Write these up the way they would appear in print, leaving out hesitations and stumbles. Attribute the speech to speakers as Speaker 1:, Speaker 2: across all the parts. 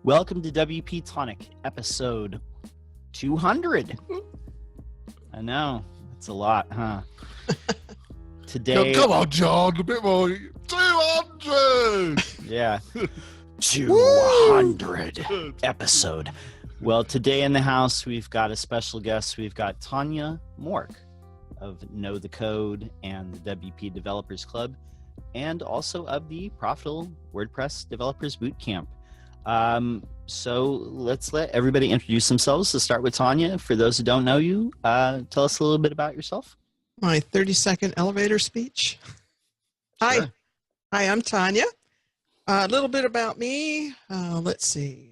Speaker 1: Welcome to WP-Tonic, episode 200. I know, it's a lot, huh? Today...
Speaker 2: Come on, John, a bit more. 200!
Speaker 1: Yeah. 200 episode. Well, today in the house, we've got a special guest. We've got Tonya Mork of Knowthecode and the WP Developers Club, and also of the Profitable WordPress Developers Bootcamp. So let's let everybody introduce themselves. Let's start with Tanya. For those who don't know you, tell us a little bit about yourself.
Speaker 3: My 30-second elevator speech.
Speaker 1: Sure.
Speaker 3: Hi, I'm Tanya. A little bit about me. Let's see.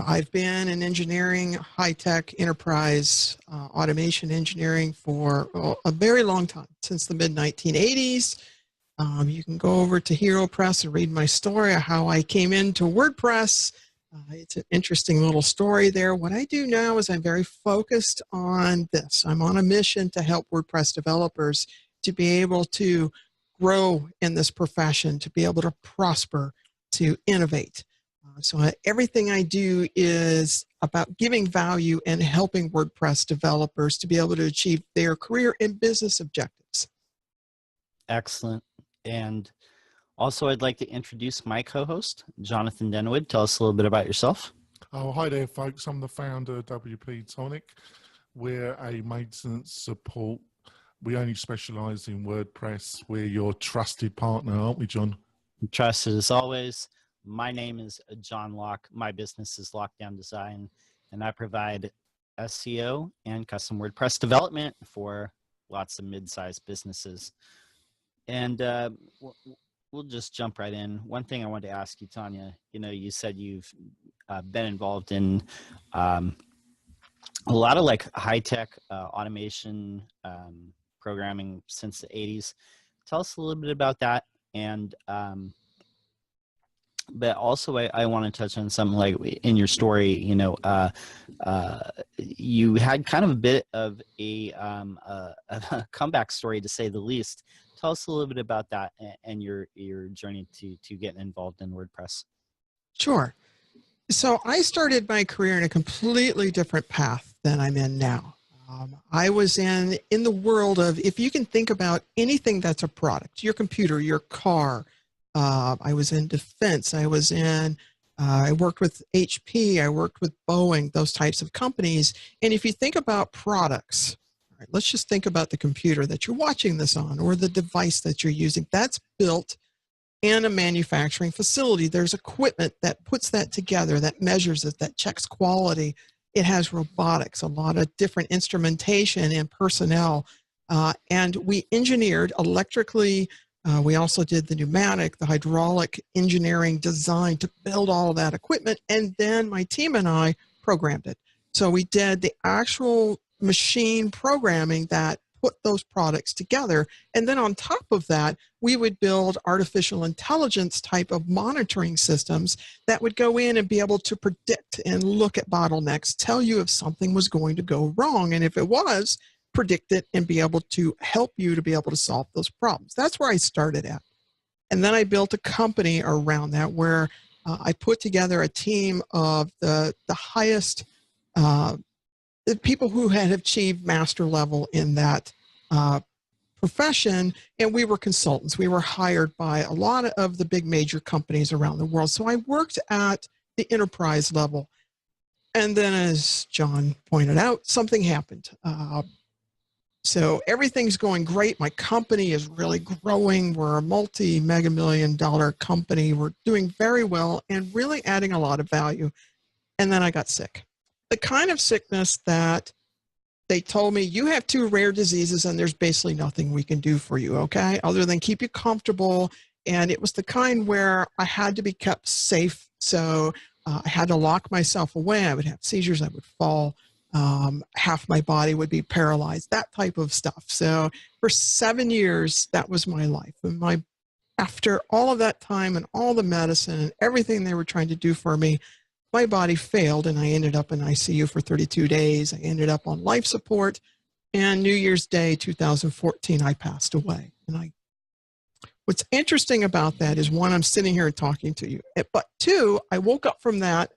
Speaker 3: I've been in engineering, high-tech, enterprise, automation engineering for a very long time, since the mid-1980s. You can go over to Hero Press and read my story of how I came into WordPress. It's an interesting little story there. What I do now is I'm very focused on this. I'm on a mission to help WordPress developers to be able to grow in this profession, to be able to prosper, to innovate. So everything I do is about giving value and helping WordPress developers to be able to achieve their career and business objectives.
Speaker 1: Excellent. And also, I'd like to introduce my co-host, Jonathan Denwood. Tell us a little bit about yourself.
Speaker 2: Oh, hi there, folks. I'm the founder of WP-Tonic. We're a maintenance support. We only specialize in WordPress. We're your trusted partner, aren't we, John?
Speaker 1: Trusted as always. My name is John Locke. My business is Lockdown Design, and I provide SEO and custom WordPress development for lots of mid-sized businesses. And we'll just jump right in. One thing I wanted to ask you, Tanya, you said you've been involved in a lot of like high-tech automation programming since the 80s. Tell us a little bit about that. And but also I want to touch on something like in your story, you had kind of a bit of a comeback story, to say the least. Tell us a little bit about that and your journey to getting involved in WordPress.
Speaker 3: Sure. So I started my career in a completely different path than I'm in now. I was in the world of, if you can think about anything that's a product, your computer, your car. I was in defense. I worked with HP. I worked with Boeing, those types of companies. And if you think about products, all right, let's just think about the computer that you're watching this on, or the device that you're using. That's built in a manufacturing facility. There's equipment that puts that together, that measures it, that checks quality. It has robotics, a lot of different instrumentation and personnel. And we engineered electrically. We also did the pneumatic, the hydraulic engineering design to build all of that equipment. And then my team and I programmed it. So we did the actual machine programming that put those products together. And then on top of that, we would build artificial intelligence type of monitoring systems that would go in and be able to predict and look at bottlenecks, tell you if something was going to go wrong. And if it was, predict it and be able to help you to be able to solve those problems. That's where I started at. And then I built a company around that where I put together a team of the highest the people who had achieved master level in that profession, and we were consultants. We were hired by a lot of the big major companies around the world. So I worked at the enterprise level. And then, as John pointed out, something happened. So everything's going great. My company is really growing. We're a multi-mega million-dollar company. We're doing very well and really adding a lot of value. And then I got sick. The kind of sickness that they told me, you have 2 rare diseases and there's basically nothing we can do for you, okay, other than keep you comfortable. And it was the kind where I had to be kept safe. So I had to lock myself away. I would have seizures. I would fall. Half my body would be paralyzed, that type of stuff. So for 7 years, that was my life. And after all of that time and all the medicine and everything they were trying to do for me, my body failed and I ended up in ICU for 32 days. I ended up on life support, and New Year's Day 2014, I passed away. And what's interesting about that is, one, I'm sitting here talking to you, but 2, I woke up from that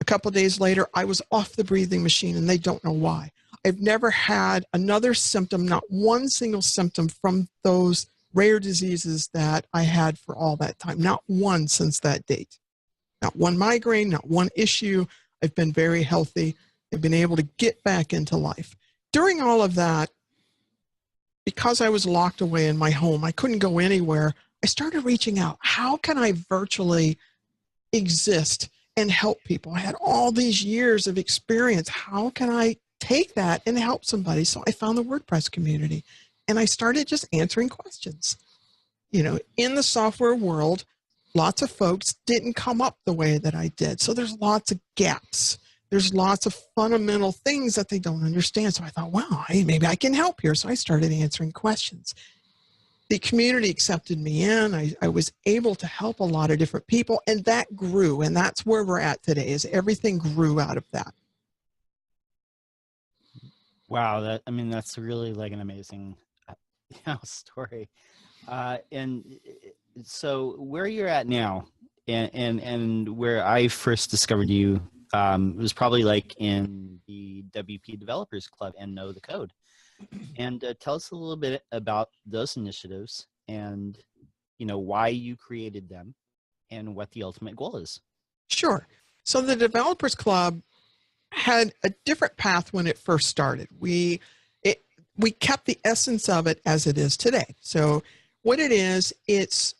Speaker 3: A couple of days later, I was off the breathing machine, and they don't know why. I've never had another symptom, not one single symptom from those rare diseases that I had for all that time. Not one since that date. Not one migraine, not one issue. I've been very healthy. I've been able to get back into life. During all of that, because I was locked away in my home, I couldn't go anywhere. I started reaching out. How can I virtually exist and help people? I had all these years of experience. How can I take that and help somebody? So I found the WordPress community, and I started just answering questions. You know, in the software world, lots of folks didn't come up the way that I did. So there's lots of gaps. There's lots of fundamental things that they don't understand. So I thought, wow, hey, maybe I can help here. So I started answering questions. The community accepted me in. I was able to help a lot of different people, and that grew. And that's where we're at today, is everything grew out of that.
Speaker 1: Wow, that's really like an amazing story. And so where you're at now, and where I first discovered you, was probably like in the WP Developers Club and Knowthecode. And tell us a little bit about those initiatives, and why you created them, and what the ultimate goal is.
Speaker 3: Sure. So the Developers Club had a different path when it first started. We kept the essence of it as it is today. So what it is,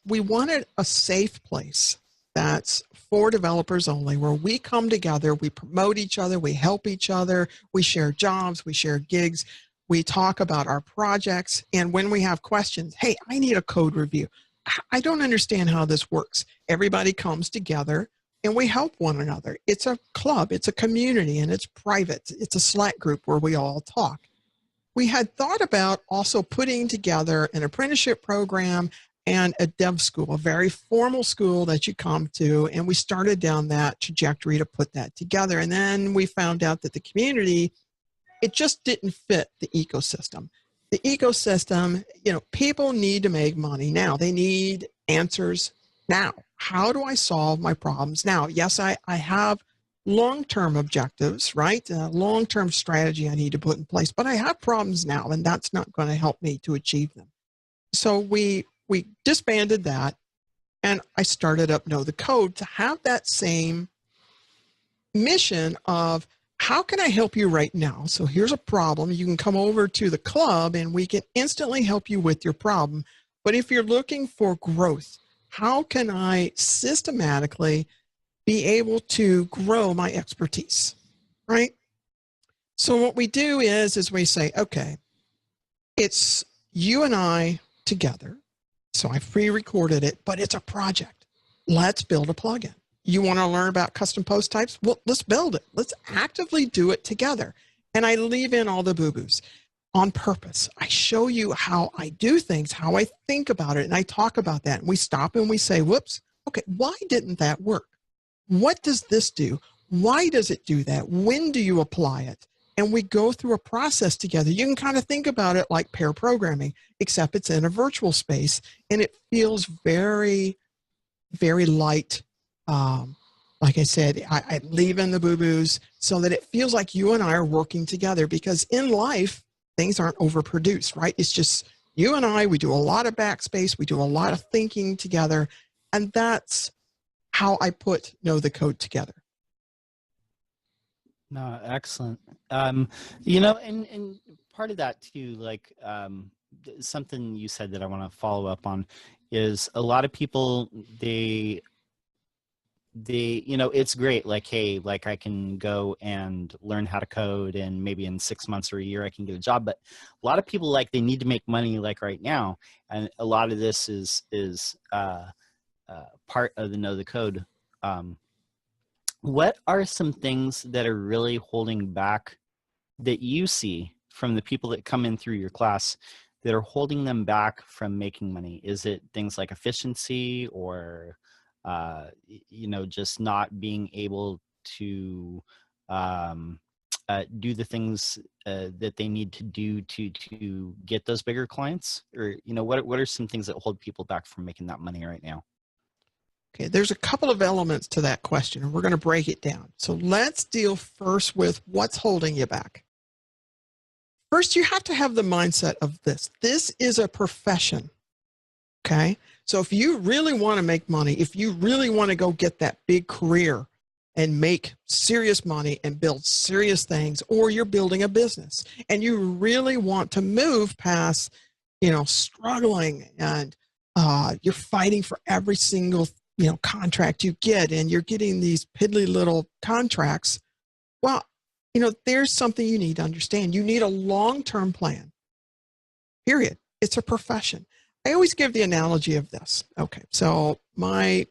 Speaker 3: we wanted a safe place that's for developers only, where we come together, we promote each other, we help each other, we share jobs, we share gigs, we talk about our projects, and when we have questions, hey, I need a code review. I don't understand how this works. Everybody comes together and we help one another. It's a club, it's a community, and it's private. It's a Slack group where we all talk. We had thought about also putting together an apprenticeship program and a dev school, a very formal school that you come to, and we started down that trajectory to put that together. And then we found out that the community, it just didn't fit the ecosystem. The ecosystem, people need to make money now. They need answers now. How do I solve my problems now? Yes, I have long-term objectives, right? A long-term strategy I need to put in place, but I have problems now, and that's not going to help me to achieve them. So we disbanded that, and I started up Knowthecode to have that same mission of, how can I help you right now? So here's a problem. You can come over to the club and we can instantly help you with your problem. But if you're looking for growth, how can I systematically be able to grow my expertise, right? So what we do is we say, okay, it's you and I together. So I pre-recorded it, but it's a project. Let's build a plugin. You want to learn about custom post types? Well, let's build it. Let's actively do it together. And I leave in all the boo-boos on purpose. I show you how I do things, how I think about it, and I talk about that. And we stop and we say, whoops, okay, why didn't that work? What does this do? Why does it do that? When do you apply it? And we go through a process together. You can kind of think about it like pair programming, except it's in a virtual space, and it feels very, very light. Like I said, I leave in the boo-boos so that it feels like you and I are working together, because in life, things aren't overproduced, right? It's just you and I, we do a lot of backspace, we do a lot of thinking together, and that's how I put Knowthecode together.
Speaker 1: No, excellent. And part of that too, like something you said that I want to follow up on is, a lot of people, they it's great, like, hey, like I can go and learn how to code, and maybe in 6 months or a year I can get a job. But a lot of people, like, they need to make money like right now, and a lot of this is part of the Knowthecode. What are some things that are really holding back, that you see from the people that come in through your class, that are holding them back from making money? Is it things like efficiency, or just not being able to do the things that they need to do to get those bigger clients? Or what are some things that hold people back from making that money right now?
Speaker 3: Okay, there's a couple of elements to that question, and we're going to break it down. So let's deal first with what's holding you back. First, you have to have the mindset of this. This is a profession, okay? So if you really want to make money, if you really want to go get that big career and make serious money and build serious things, or you're building a business and you really want to move past, struggling and you're fighting for every single, contract you get, and you're getting these piddly little contracts. Well, there's something you need to understand. You need a long-term plan, period. It's a profession. I always give the analogy of this. Okay, so my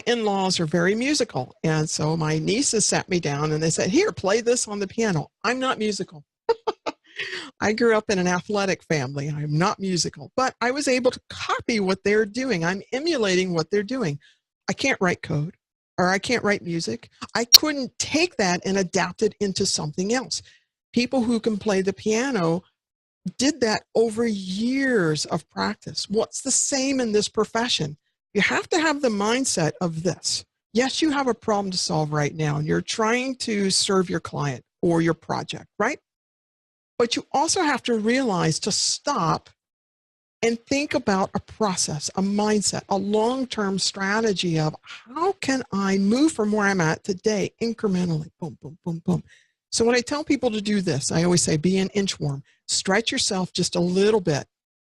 Speaker 3: in-laws are very musical, and so my nieces sat me down and they said, "Here, play this on the piano." I'm not musical. I grew up in an athletic family. I'm not musical, but I was able to copy what they're doing. I'm emulating what they're doing. I can't write code, or I can't write music. I couldn't take that and adapt it into something else. People who can play the piano did that over years of practice. What's the same in this profession? You have to have the mindset of this. Yes, you have a problem to solve right now, and you're trying to serve your client or your project, right? But you also have to realize to stop and think about a process, a mindset, a long-term strategy of how can I move from where I'm at today incrementally, boom, boom, boom, boom. So when I tell people to do this, I always say, be an inchworm. Stretch yourself just a little bit,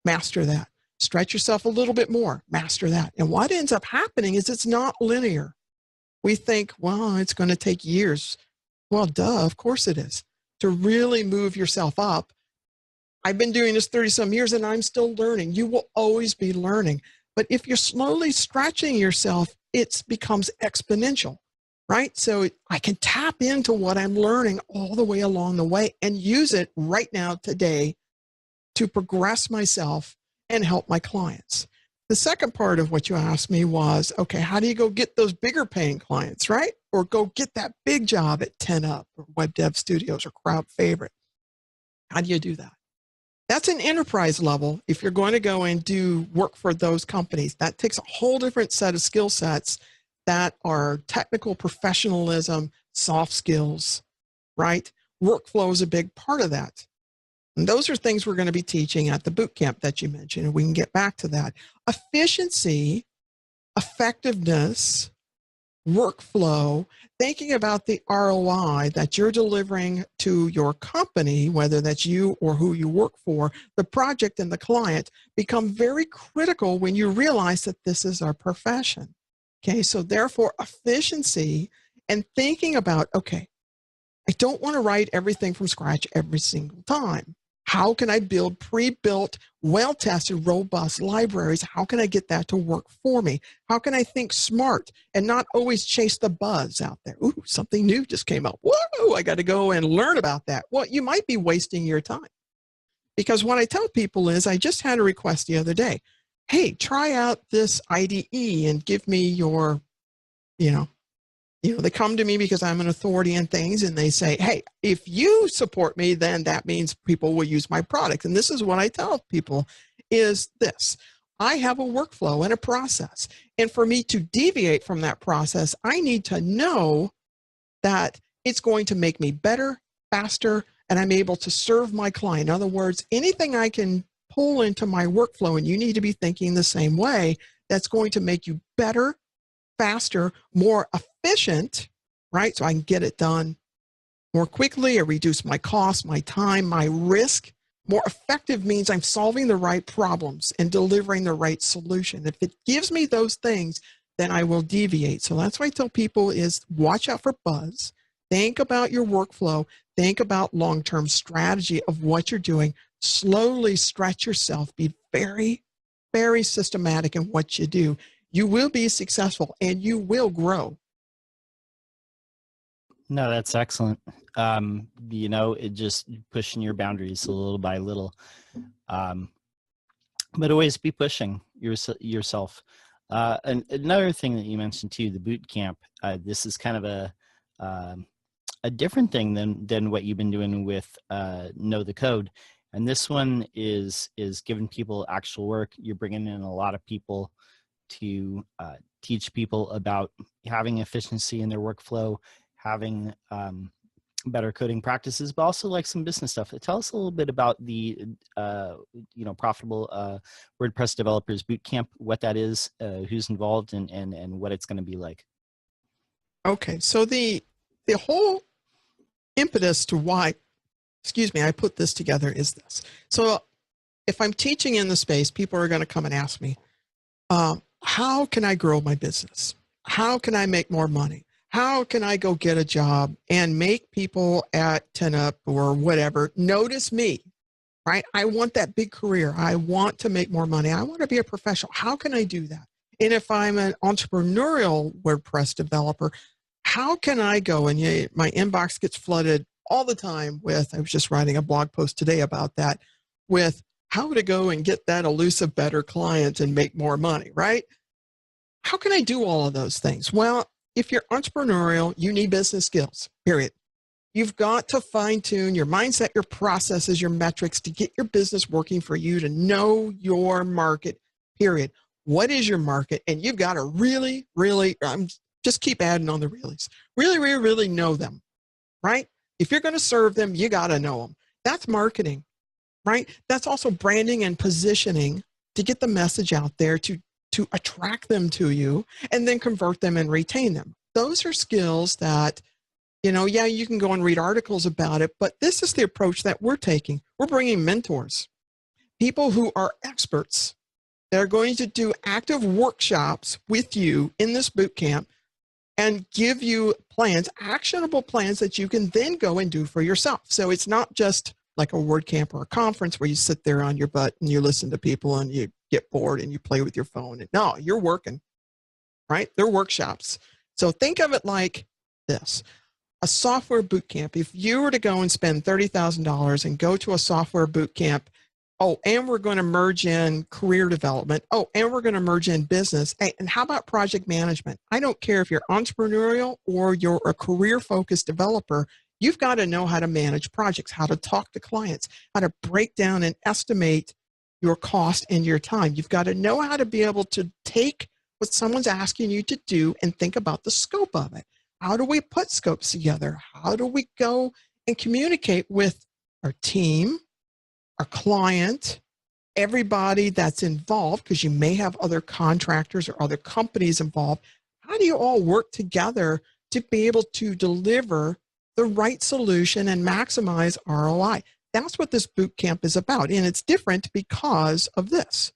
Speaker 3: master that. Stretch yourself a little bit more, master that. And what ends up happening is it's not linear. We think, well, it's going to take years. Well, duh, of course it is. To really move yourself up. I've been doing this 30-some years and I'm still learning. You will always be learning. But if you're slowly stretching yourself, it becomes exponential, right? So I can tap into what I'm learning all the way along the way and use it right now today to progress myself and help my clients. The second part of what you asked me was, okay, how do you go get those bigger paying clients, right? Or go get that big job at 10up or Web Dev Studios or Crowd Favorite? How do you do that? That's an enterprise level. If you're going to go and do work for those companies, that takes a whole different set of skill sets that are technical professionalism, soft skills, right? Workflow is a big part of that. And those are things we're going to be teaching at the bootcamp that you mentioned, and we can get back to that. Efficiency, effectiveness, workflow, thinking about the ROI that you're delivering to your company, whether that's you or who you work for, the project and the client, become very critical when you realize that this is our profession. Okay, so therefore efficiency and thinking about, okay, I don't want to write everything from scratch every single time. How can I build pre-built, well-tested, robust libraries? How can I get that to work for me? How can I think smart and not always chase the buzz out there? Ooh, something new just came out. Whoa, I got to go and learn about that. Well, you might be wasting your time. Because what I tell people is, I just had a request the other day. Hey, try out this IDE and give me your, they come to me because I'm an authority in things, and they say, hey, if you support me, then that means people will use my product. And this is what I tell people is this. I have a workflow and a process. And for me to deviate from that process, I need to know that it's going to make me better, faster, and I'm able to serve my client. In other words, anything I can pull into my workflow, and you need to be thinking the same way, that's going to make you better, faster, more efficient, right? So I can get it done more quickly, or reduce my costs, my time, my risk. More effective means I'm solving the right problems and delivering the right solution. If it gives me those things, then I will deviate. So that's why I tell people is watch out for buzz. Think about your workflow. Think about long-term strategy of what you're doing. Slowly stretch yourself. Be very, very systematic in what you do. You will be successful and you will grow.
Speaker 1: No, that's excellent. It just pushing your boundaries a little by little. But always be pushing yourself. And another thing that you mentioned too, the boot camp, this is kind of a different thing than what you've been doing with Know the Code. And this one is giving people actual work. You're bringing in a lot of people to teach people about having efficiency in their workflow, having better coding practices, but also like some business stuff. Tell us a little bit about the profitable WordPress developers bootcamp, what that is, who's involved, and what it's going to be like.
Speaker 3: Okay, so the whole impetus to why, excuse me, I put this together is this. So if I'm teaching in the space, people are going to come and ask me, how can I grow my business? How can I make more money? How can I go get a job and make people at 10up or whatever notice me, right? I want that big career. I want to make more money. I want to be a professional. How can I do that? And if I'm an entrepreneurial WordPress developer, how can I go and my inbox gets flooded all the time with, I was just writing a blog post today about that, with how to go and get that elusive better client and make more money, right? How can I do all of those things? Well, if you're entrepreneurial, you need business skills, period. You've got to fine tune your mindset, your processes, your metrics to get your business working for you, to know your market, period. What is your market? And you've got to really, just keep adding on the reallys. Really know them, right? If you're going to serve them, you got to know them. That's marketing, right? That's also branding and positioning to get the message out there, to attract them to you and then convert them and retain them. Those are skills that, yeah, you can go and read articles about it, but this is the approach that we're taking. We're bringing mentors, people who are experts. They're going to do active workshops with you in this boot camp and give you plans, actionable plans that you can then go and do for yourself. So it's not just like a WordCamp or a conference where you sit there on your butt and you listen to people and you get bored and you play with your phone. No, you're working, right? They're workshops. So think of it like this. A software boot camp. If you were to go and spend $30,000 and go to a software boot camp, oh, and we're going to merge in career development. Oh, and we're going to merge in business. Hey, and how about project management? I don't care if you're entrepreneurial or you're a career-focused developer. You've got to know how to manage projects, how to talk to clients, how to break down and estimate your cost and your time. You've got to know how to be able to take what someone's asking you to do and think about the scope of it. How do we put scopes together? How do we go and communicate with our team, our client, everybody that's involved, because you may have other contractors or other companies involved. How do you all work together to be able to deliver the right solution and maximize ROI? That's what this boot camp is about. And it's different because of this.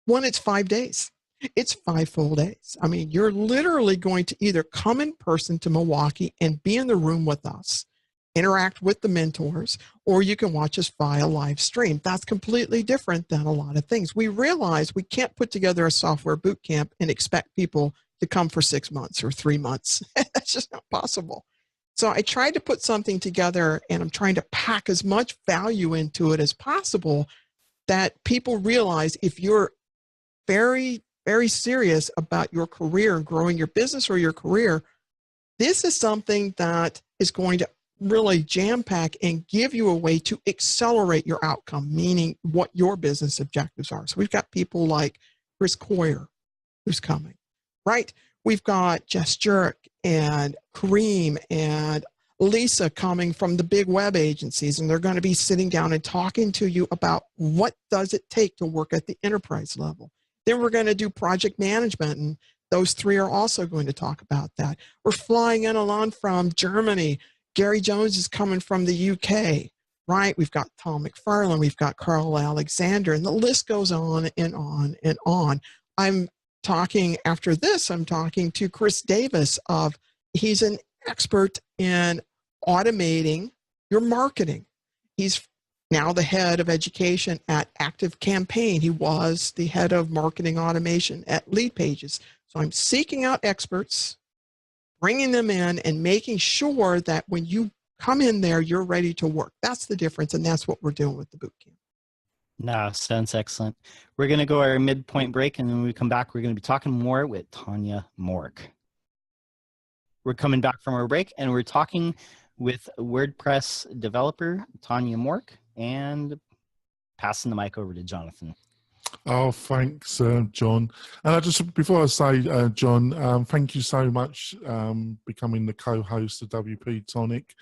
Speaker 3: One, it's 5 days. It's 5 full days. I mean, you're literally going to either come in person to Milwaukee and be in the room with us, interact with the mentors, or you can watch us via live stream. That's completely different than a lot of things. We realize we can't put together a software boot camp and expect people to come for 6 months or 3 months. That's just not possible. So I tried to put something together, and I'm trying to pack as much value into it as possible that people realize if you're very, very serious about your career and growing your business or your career, this is something that is going to really jam pack and give you a way to accelerate your outcome, meaning what your business objectives are. So we've got people like Chris Coyer, who's coming, right? We've got Jess Jurek and Kareem and Lisa coming from the big web agencies, and they're going to be sitting down and talking to you about what does it take to work at the enterprise level. Then we're going to do project management, and those 3 are also going to talk about that. We're flying in along from Germany. Gary Jones is coming from the UK, right? We've got Tom McFarlane, we've got Carl Alexander, and the list goes on and on and on. After this, I'm talking to Chris Davis he's an expert in automating your marketing. He's now the head of education at Active Campaign. He was the head of marketing automation at Lead Pages. So I'm seeking out experts, bringing them in, and making sure that when you come in there, you're ready to work. That's the difference, and that's what we're doing with the bootcamp.
Speaker 1: No, sounds excellent. We're going to go our midpoint break, and then when we come back, we're going to be talking more with Tonya Mork. We're coming back from our break, and we're talking with WordPress developer Tonya Mork, and passing the mic over to Jonathan.
Speaker 2: Oh, thanks, John. And I just, before I say, John, thank you so much becoming the co-host of WP-Tonic,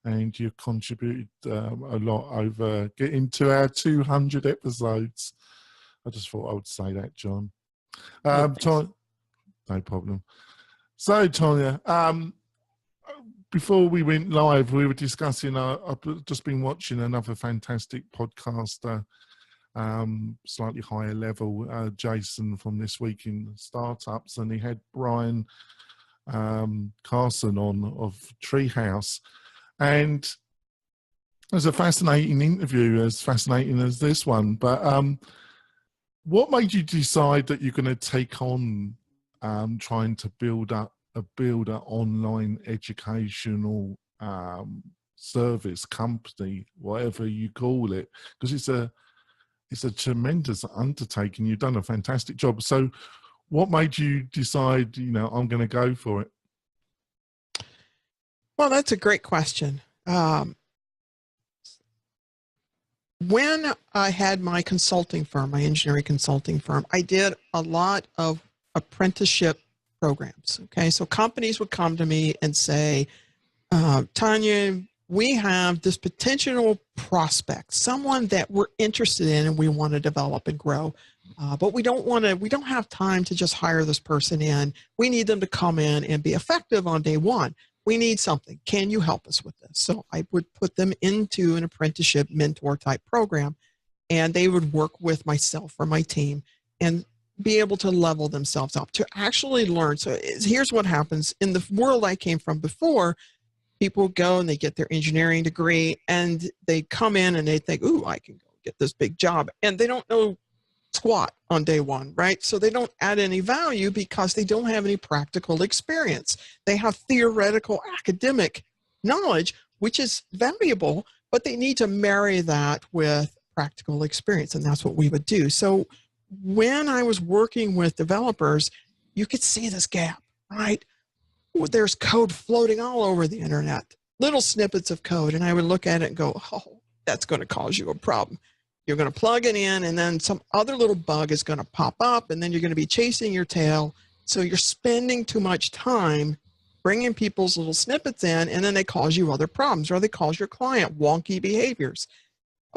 Speaker 2: and you've contributed a lot over getting to our 200 episodes. I just thought I would say that, John. No problem. So, Tonya, before we went live, we were discussing, I've just been watching another fantastic podcaster, slightly higher level, Jason from This Week in Startups, and he had Brian Carson on of Treehouse. And it was a fascinating interview, as fascinating as this one. But what made you decide that you're going to take on trying to build an online educational service company, whatever you call it? Because it's a tremendous undertaking. You've done a fantastic job. So what made you decide, I'm going to go for it?
Speaker 3: Well, that's a great question. When I had my consulting firm, my engineering consulting firm, I did a lot of apprenticeship programs. Okay, so companies would come to me and say, Tanya, we have this potential prospect, someone that we're interested in and we want to develop and grow. But we don't have time to just hire this person in. We need them to come in and be effective on day one. We need something. Can you help us with this? So I would put them into an apprenticeship mentor type program, and they would work with myself or my team and be able to level themselves up to actually learn. So here's what happens. In the world I came from before, people go and they get their engineering degree and they come in and they think, ooh, I can go get this big job. And they don't know squat on day one, right? So they don't add any value because they don't have any practical experience. They have theoretical academic knowledge, which is valuable, but they need to marry that with practical experience. And that's what we would do. So when I was working with developers, you could see this gap, right? There's code floating all over the internet, little snippets of code. And I would look at it and go, oh, that's going to cause you a problem. You're going to plug it in and then some other little bug is going to pop up and then you're going to be chasing your tail. So you're spending too much time bringing people's little snippets in, and then they cause you other problems, or they cause your client wonky behaviors.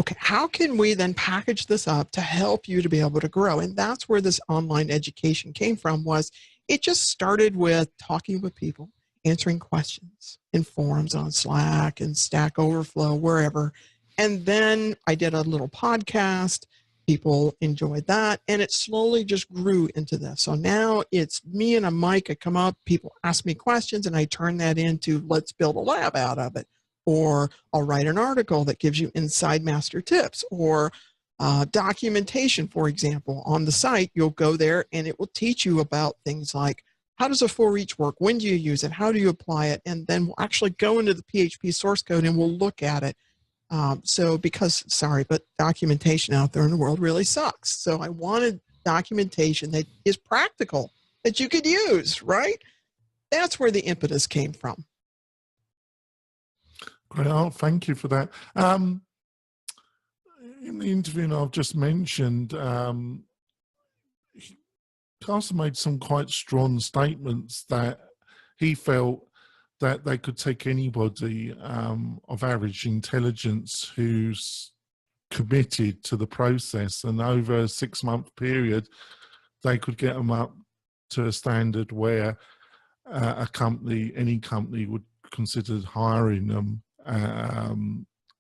Speaker 3: Okay, how can we then package this up to help you to be able to grow? And that's where this online education came from. Was it just started with talking with people, answering questions in forums on Slack and Stack Overflow, wherever. And then I did a little podcast. People enjoyed that. And it slowly just grew into this. So now it's me and a mic. I come up, people ask me questions, and I turn that into let's build a lab out of it. Or I'll write an article that gives you inside master tips, or documentation, for example. On the site, you'll go there and it will teach you about things like, how does a for each work? When do you use it? How do you apply it? And then we'll actually go into the PHP source code and we'll look at it. But documentation out there in the world really sucks. So I wanted documentation that is practical, that you could use, right? That's where the impetus came from.
Speaker 2: Great. Oh, thank you for that. In the interview I've just mentioned, Carson made some quite strong statements that he felt that they could take anybody of average intelligence who's committed to the process, and over a 6-month period, they could get them up to a standard where any company would consider hiring them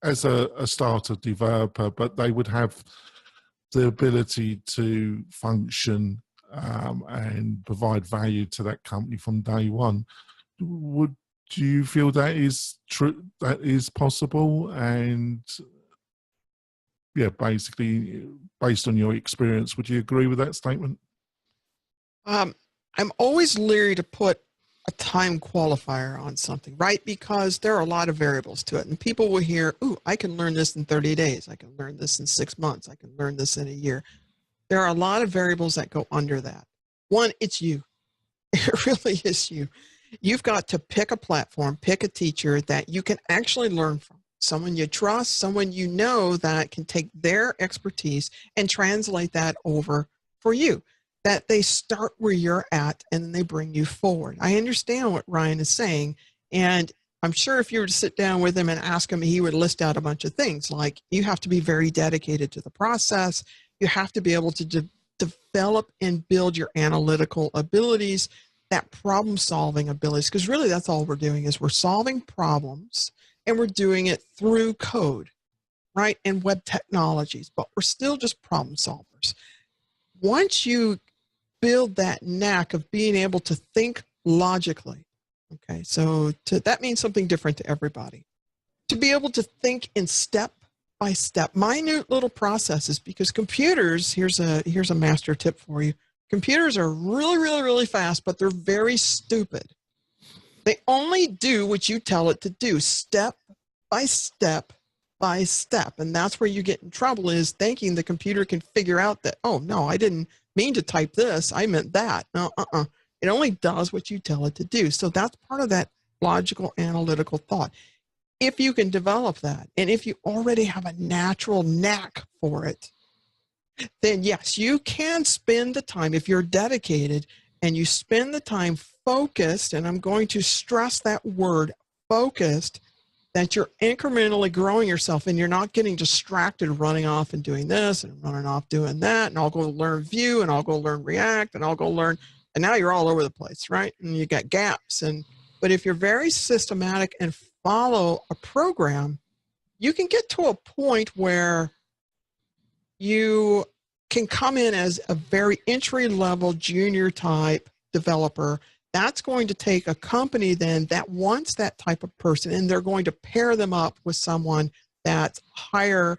Speaker 2: as a starter developer, but they would have the ability to function and provide value to that company from day one. Do you feel that is true? That is possible? And yeah, basically, based on your experience, would you agree with that statement?
Speaker 3: I'm always leery to put a time qualifier on something, right? Because there are a lot of variables to it. And people will hear, ooh, I can learn this in 30 days. I can learn this in 6 months. I can learn this in a year. There are a lot of variables that go under that. One, it's you. It really is you. You've got to pick a platform, pick a teacher that you can actually learn from. someone you trust, someone you know that can take their expertise and translate that over for you. That they start where you're at and then they bring you forward. I understand what Ryan is saying, and I'm sure if you were to sit down with him and ask him, he would list out a bunch of things like you have to be very dedicated to the process. You have to be able to develop and build your analytical abilities, that problem solving abilities, because really that's all we're doing is we're solving problems and we're doing it through code, right? And web technologies, but we're still just problem solvers. Once you build that knack of being able to think logically, okay, so that means something different to everybody. To be able to think in step by step, minute little processes, because computers, here's a master tip for you. Computers are really, really, really fast, but they're very stupid. They only do what you tell it to do, step by step by step. And that's where you get in trouble, is thinking the computer can figure out that, oh, no, I didn't mean to type this. I meant that. No, It only does what you tell it to do. So that's part of that logical, analytical thought. If you can develop that, and if you already have a natural knack for it, then yes, you can spend the time, if you're dedicated and you spend the time focused, and I'm going to stress that word, focused, that you're incrementally growing yourself and you're not getting distracted running off and doing this and running off doing that, and I'll go learn Vue and I'll go learn React and I'll go learn, and now you're all over the place, right? And you got gaps. But if you're very systematic and follow a program, you can get to a point where you can come in as a very entry-level junior type developer. That's going to take a company then that wants that type of person, and they're going to pair them up with someone that's higher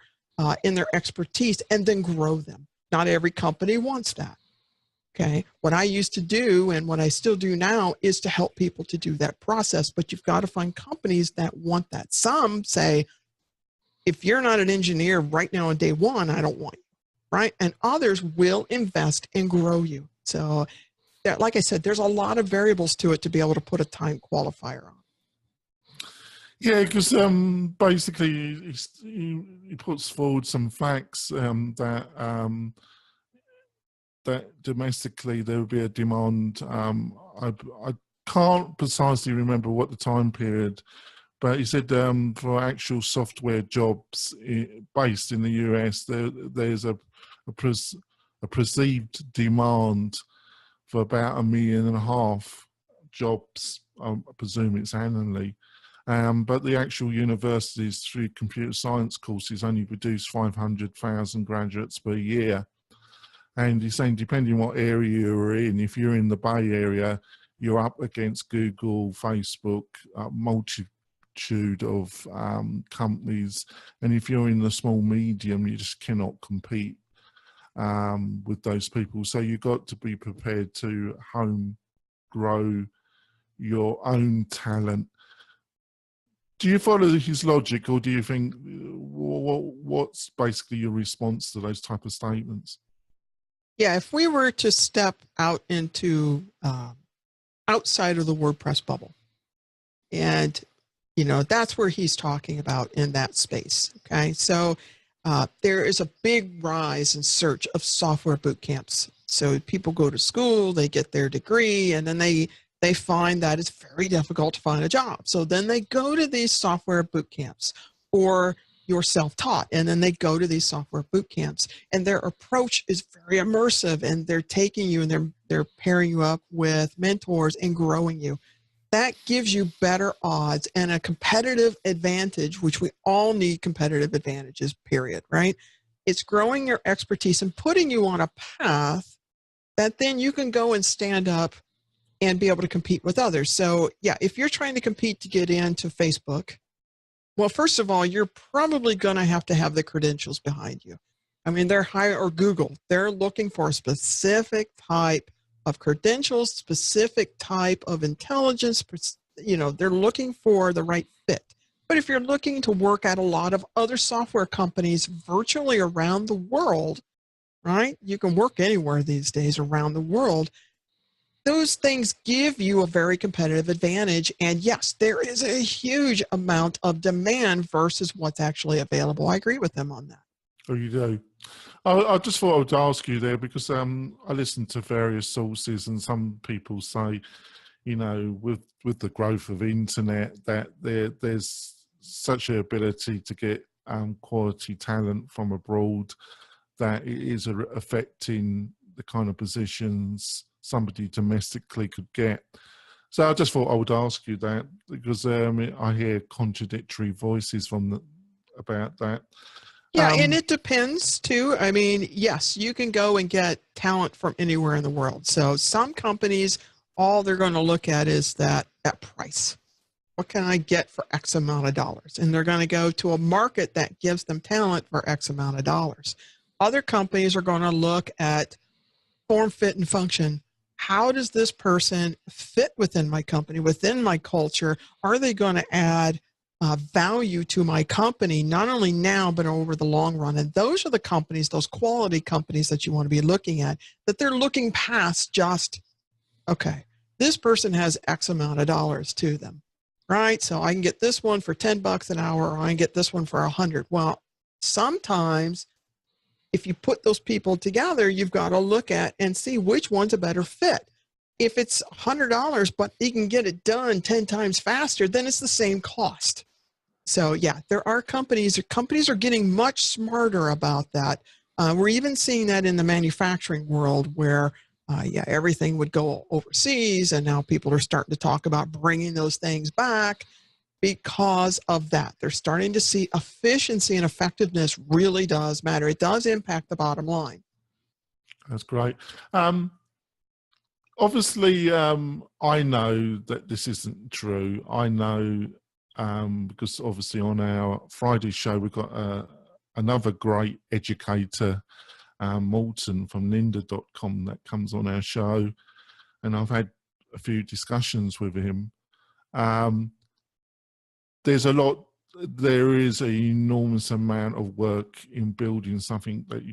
Speaker 3: in their expertise and then grow them. Not every company wants that. Okay. What I used to do and what I still do now is to help people to do that process, but you've got to find companies that want that. Some say, if you're not an engineer right now on day one, I don't want you, right? And others will invest and grow you. So like I said, there's a lot of variables to it to be able to put a time qualifier on.
Speaker 2: Yeah, because basically he puts forward some facts that domestically there would be a demand. I can't precisely remember what the time period, but he said for actual software jobs based in the US, there's a perceived demand for about 1.5 million jobs. I presume it's annually. But the actual universities through computer science courses only produce 500,000 graduates per year. And he's saying, depending what area you're in, if you're in the Bay Area, you're up against Google, Facebook, multitude of companies. And if you're in the small medium, you just cannot compete with those people. So you've got to be prepared to grow your own talent. Do you follow his logic, or do you think, what's basically your response to those type of statements?
Speaker 3: Yeah, if we were to step out into outside of the WordPress bubble, and that's where he's talking about in that space. Okay, so there is a big rise in search of software boot camps. So people go to school, they get their degree, and then they find that it's very difficult to find a job. So then they go to these software boot camps, or you're self-taught, and then they go to these software boot camps, and their approach is very immersive, and they're taking you and they're pairing you up with mentors and growing you. That gives you better odds and a competitive advantage, which we all need competitive advantages, period, right? It's growing your expertise and putting you on a path that then you can go and stand up and be able to compete with others. So yeah, if you're trying to compete to get into Facebook, well, first of all, you're probably going to have the credentials behind you. I mean, they're higher, or Google, they're looking for a specific type of credentials, specific type of intelligence. They're looking for the right fit. But if you're looking to work at a lot of other software companies virtually around the world, right? You can work anywhere these days around the world. those things give you a very competitive advantage. And yes, there is a huge amount of demand versus what's actually available. I agree with them on that.
Speaker 2: Oh, you do. I just thought I would ask you there because I listened to various sources, and some people say, you know, with the growth of internet, that there's such an ability to get quality talent from abroad that it is affecting the kind of positions somebody domestically could get. So I just thought I would ask you that because I hear contradictory voices about that.
Speaker 3: Yeah, and it depends too. I mean, yes, you can go and get talent from anywhere in the world. So some companies, all they're going to look at is that price. What can I get for X amount of dollars? And they're going to go to a market that gives them talent for X amount of dollars. Other companies are going to look at form, fit, and function. How does this person fit within my company, within my culture? Are they going to add value to my company, not only now, but over the long run? And those are the companies, those quality companies that you want to be looking at, that they're looking past just, okay, this person has X amount of dollars to them, right? So I can get this one for $10 an hour, or I can get this one for 100. Well, sometimes if you put those people together, you've got to look at and see which one's a better fit. If it's $100, but you can get it done 10 times faster, then it's the same cost. So yeah, there are companies are getting much smarter about that. We're even seeing that in the manufacturing world where, yeah, everything would go overseas, and now people are starting to talk about bringing those things back because of that. They're starting to see efficiency and effectiveness really does matter. It does impact the bottom line.
Speaker 2: That's great. Obviously, I know that this isn't true. I know because obviously on our Friday show, we've got another great educator, Morton from lynda.com, that comes on our show. And I've had a few discussions with him. There is an enormous amount of work in building something that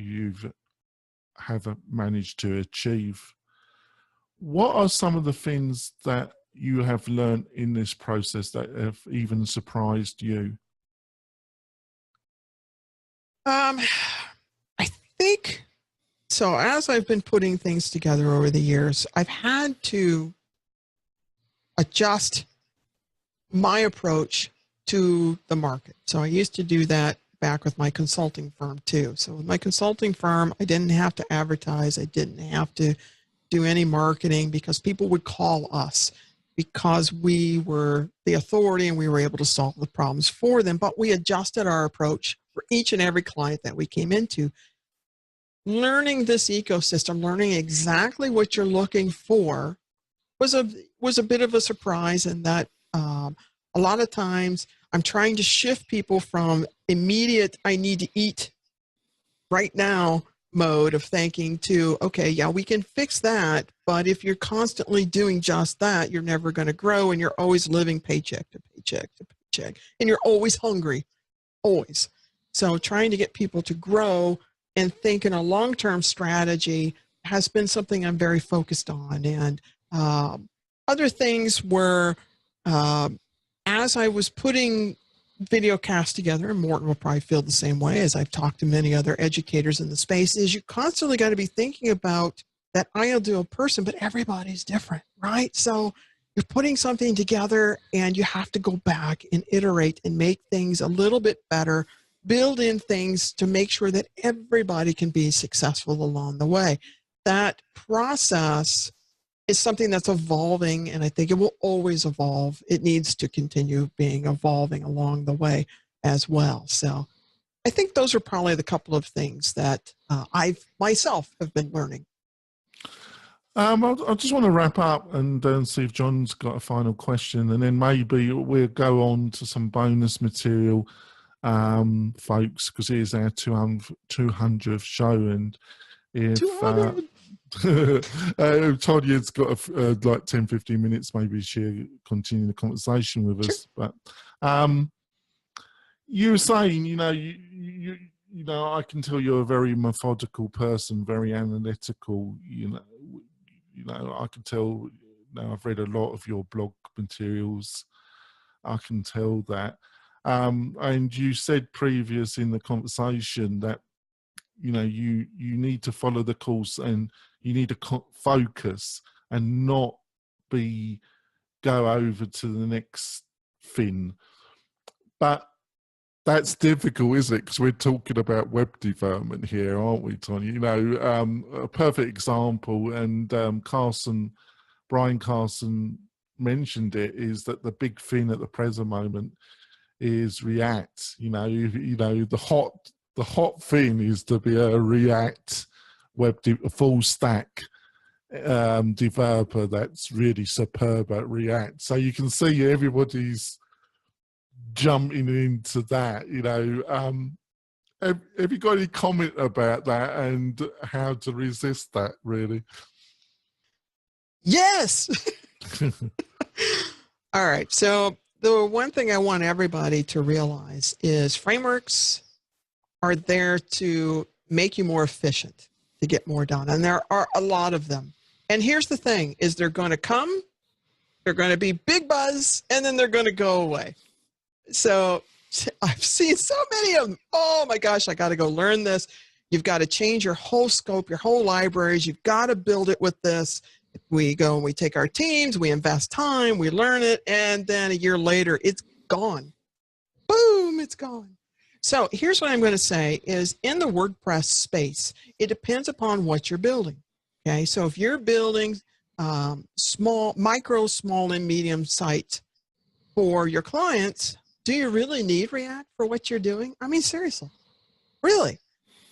Speaker 2: have managed to achieve. What are some of the things that you have learned in this process that have even surprised you?
Speaker 3: I think so. As I've been putting things together over the years, I've had to adjust my approach to the market. So I used to do that back with my consulting firm too. So with my consulting firm, I didn't have to advertise. I didn't have to do any marketing because people would call us because we were the authority and we were able to solve the problems for them. But we adjusted our approach for each and every client that we came into. Learning this ecosystem, learning exactly what you're looking for was a bit of a surprise, in that a lot of times I'm trying to shift people from immediate, I need to eat right now mode of thinking to, okay, yeah, we can fix that. But if you're constantly doing just that, you're never going to grow, and you're always living paycheck to paycheck to paycheck, and you're always hungry, always. So trying to get people to grow and think in a long-term strategy has been something I'm very focused on. And other things were, as I was putting video casts together, and Morton will probably feel the same way as I've talked to many other educators in the space, is you constantly got to be thinking about that ideal person, but everybody's different, right? So you're putting something together and you have to go back and iterate and make things a little bit better, build in things to make sure that everybody can be successful along the way. That process is something that's evolving, and I think it will always evolve. It needs to continue evolving along the way as well. So I think those are probably the couple of things that I've myself have been learning.
Speaker 2: I just want to wrap up and see if John's got a final question, and then maybe we'll go on to some bonus material, folks, because it is our 200th show, and if
Speaker 3: 200.
Speaker 2: Tanya's got like 10-15 minutes, maybe she'll continue the conversation with us. But you were saying, you know, I can tell you're a very methodical person, very analytical. You I can tell, I've read a lot of your blog materials. I can tell that. And you said previous in the conversation that, you need to follow the course and you need to focus and not go over to the next thing. But that's difficult, isn't it? Because we're talking about web development here, aren't we, Tonya? A perfect example, and Brian Carson mentioned it, is that the big thing at the present moment is React. The hot thing is to be a React a full stack developer that's really superb at React. So you can see everybody's jumping into that. Have you got any comment about that and how to resist that, really?
Speaker 3: Yes. All right. So the one thing I want everybody to realize is frameworks are there to make you more efficient, to get more done. And there are a lot of them. And here's the thing, is they're going to come, they're going to be big buzz, and then they're going to go away. So I've seen so many of them. Oh my gosh, I got to go learn this. You've got to change your whole scope, your whole libraries. You've got to build it with this. We go and we take our teams, we invest time, we learn it, and then a year later, it's gone. Boom, it's gone. So here's what I'm going to say is in the WordPress space, it depends upon what you're building. Okay, so if you're building small and medium sites for your clients, do you really need React for what you're doing? I mean, seriously, really.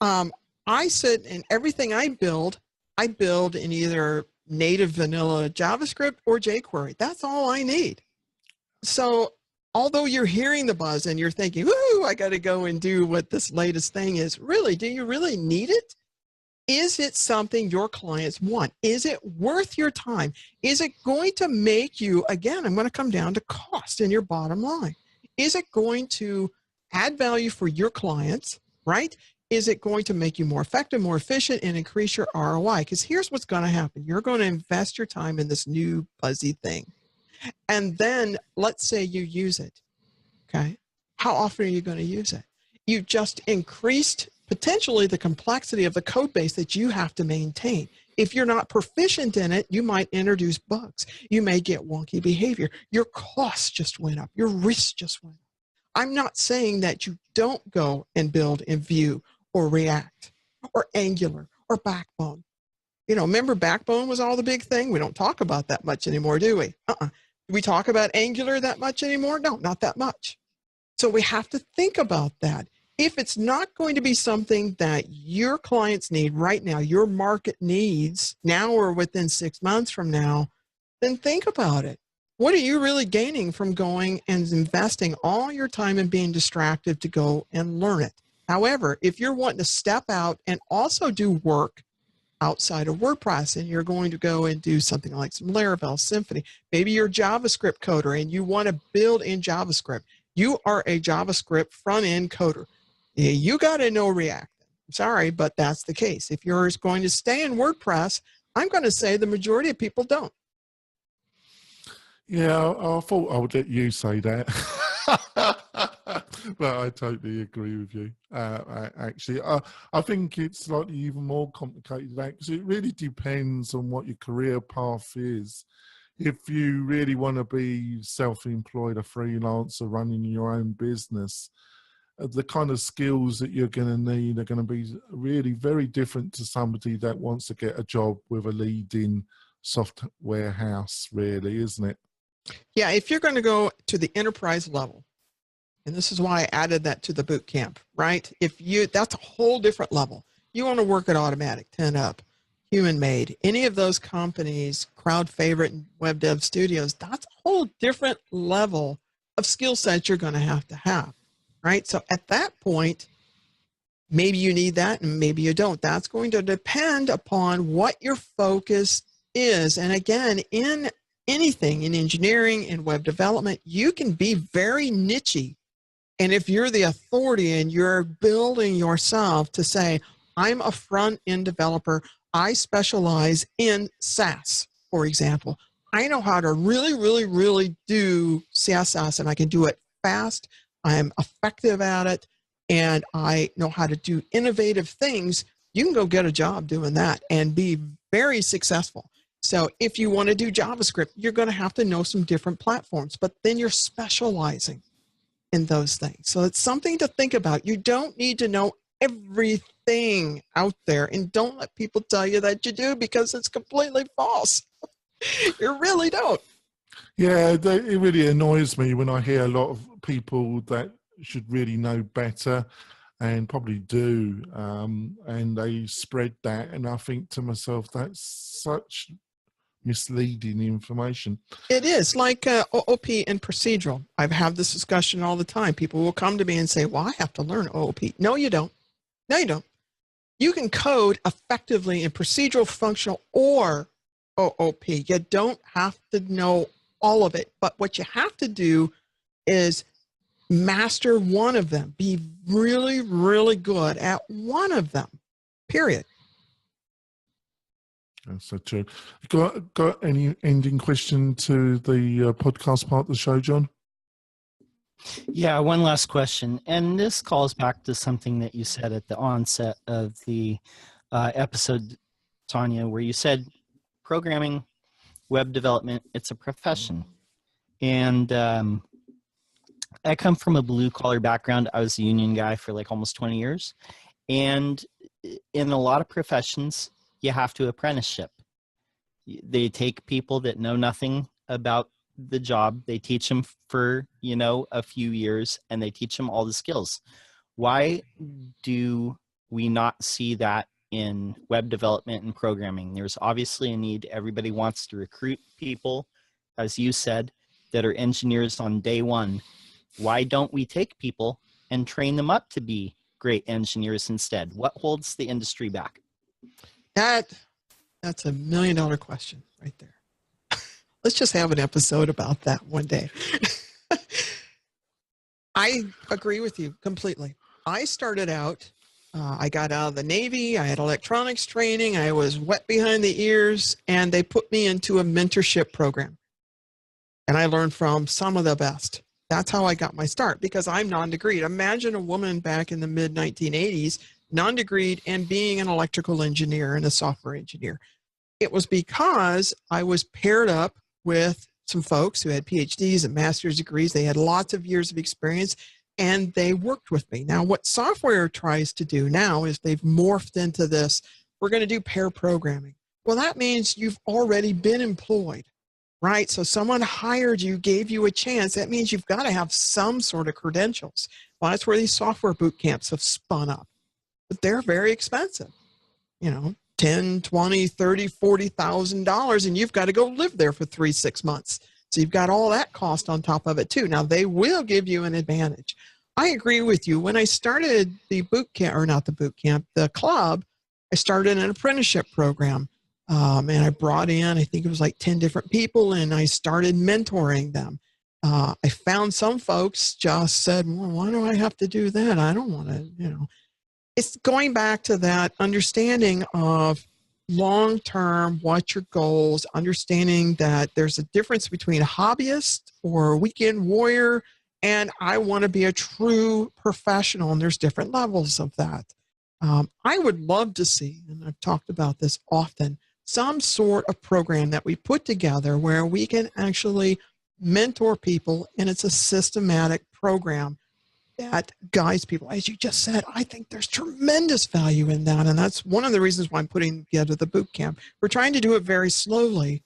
Speaker 3: I sit in everything I build in either native vanilla JavaScript or jQuery. That's all I need. So although you're hearing the buzz and you're thinking, whoo, I got to go and do what this latest thing is, really, do you really need it? Is it something your clients want? Is it worth your time? Is it going to make you, again, I'm going to come down to cost in your bottom line. Is it going to add value for your clients, right? Is it going to make you more effective, more efficient, and increase your ROI? Because here's what's going to happen. You're going to invest your time in this new buzzy thing. And then let's say you use it, okay? How often are you going to use it? You've just increased potentially the complexity of the code base that you have to maintain. If you're not proficient in it, you might introduce bugs. You may get wonky behavior. Your costs just went up. Your risk just went up. I'm not saying that you don't go and build in Vue or React or Angular or Backbone. Remember Backbone was all the big thing? We don't talk about that much anymore, do we? Do we talk about Angular that much anymore? No, not that much. So we have to think about that. If it's not going to be something that your clients need right now, your market needs now or within 6 months from now, then think about it. What are you really gaining from going and investing all your time and being distracted to go and learn it? However, if you're wanting to step out and also do work outside of WordPress and you're going to go and do something like some Laravel, Symfony, maybe you're a JavaScript coder and you want to build in JavaScript. You are a JavaScript front-end coder. You got to know React. I'm sorry, but that's the case. If you're going to stay in WordPress, I'm going to say the majority of people don't.
Speaker 2: Yeah, I thought I would let you say that. But I totally agree with you. Actually, I think it's slightly even more complicated than that because it really depends on what your career path is. If you really want to be self-employed, a freelancer running your own business, the kind of skills that you're going to need are going to be really very different to somebody that wants to get a job with a leading software house, really, isn't it?
Speaker 3: Yeah, if you're going to go to the enterprise level, and this is why I added that to the Bootcamp, right? That's a whole different level. You want to work at Automatic, 10up, Human Made, any of those companies, Crowd Favorite and Web Dev Studios, that's a whole different level of skill set you're going to have. Right? So at that point, maybe you need that and maybe you don't. That's going to depend upon what your focus is. And again, in anything, in engineering, in web development, you can be very niche-y. And if you're the authority and you're building yourself to say, I'm a front-end developer, I specialize in SaaS, for example. I know how to really do CSS, and I can do it fast. I'm effective at it, and I know how to do innovative things. You can go get a job doing that and be very successful. So if you want to do JavaScript, you're going to have to know some different platforms, but then you're specializing in those things. So it's something to think about. You don't need to know everything out there, and don't let people tell you that you do, because it's completely false. You really don't.
Speaker 2: Yeah, it really annoys me when I hear a lot of people that should really know better and probably do, and they spread that, and I think to myself, that's such misleading information.
Speaker 3: It is like OOP and procedural. I've had this discussion all the time. People will come to me and say, well, I have to learn OOP. No, you don't. No, you don't. You can code effectively in procedural, functional, or OOP. You don't have to know all of it. But what you have to do is master one of them. Be really good at one of them, period.
Speaker 2: That's so true. Got any ending question to the podcast part of the show, John?
Speaker 1: Yeah, one last question. And this calls back to something that you said at the onset of the episode, Tanya, where you said programming, web development, it's a profession. And I come from a blue-collar background. I was a union guy for like almost 20 years. And in a lot of professions, you have to apprenticeship. They take people that know nothing about the job. They teach them for, a few years, and they teach them all the skills. Why do we not see that in web development and programming? There's obviously a need. Everybody wants to recruit people, as you said, that are engineers on day one. Why don't we take people and train them up to be great engineers instead? What holds the industry back?
Speaker 3: That's $1 million question right there. Let's just have an episode about that one day. I agree with you completely. I started out, I got out of the Navy, I had electronics training, I was wet behind the ears, and they put me into a mentorship program. And I learned from some of the best. That's how I got my start, because I'm non-degreed. Imagine a woman back in the mid-1980s, non-degreed, and being an electrical engineer and a software engineer. It was because I was paired up with some folks who had PhDs and master's degrees. They had lots of years of experience, and they worked with me. Now, what software tries to do now is they've morphed into this, we're going to do pair programming. Well, that means you've already been employed, right? So someone hired you, gave you a chance. That means you've got to have some sort of credentials. Well, that's where these software boot camps have spun up. But they're very expensive, $10, $20, $30, $40,000, and you've got to go live there for 3-6 months. So you've got all that cost on top of it too. Now, they will give you an advantage. I agree with you. When I started the boot camp, or not the boot camp, the club, I started an apprenticeship program. And I brought in, I think it was like 10 different people, and I started mentoring them. I found some folks just said, well, why do I have to do that? I don't want to, It's going back to that understanding of long-term, what's your goals, understanding that there's a difference between a hobbyist or a weekend warrior, and I want to be a true professional, and there's different levels of that. I would love to see, and I've talked about this often, some sort of program that we put together where we can actually mentor people, and it's a systematic program that guides people. As you just said, I think there's tremendous value in that, and that's one of the reasons why I'm putting together the boot camp. We're trying to do it very slowly,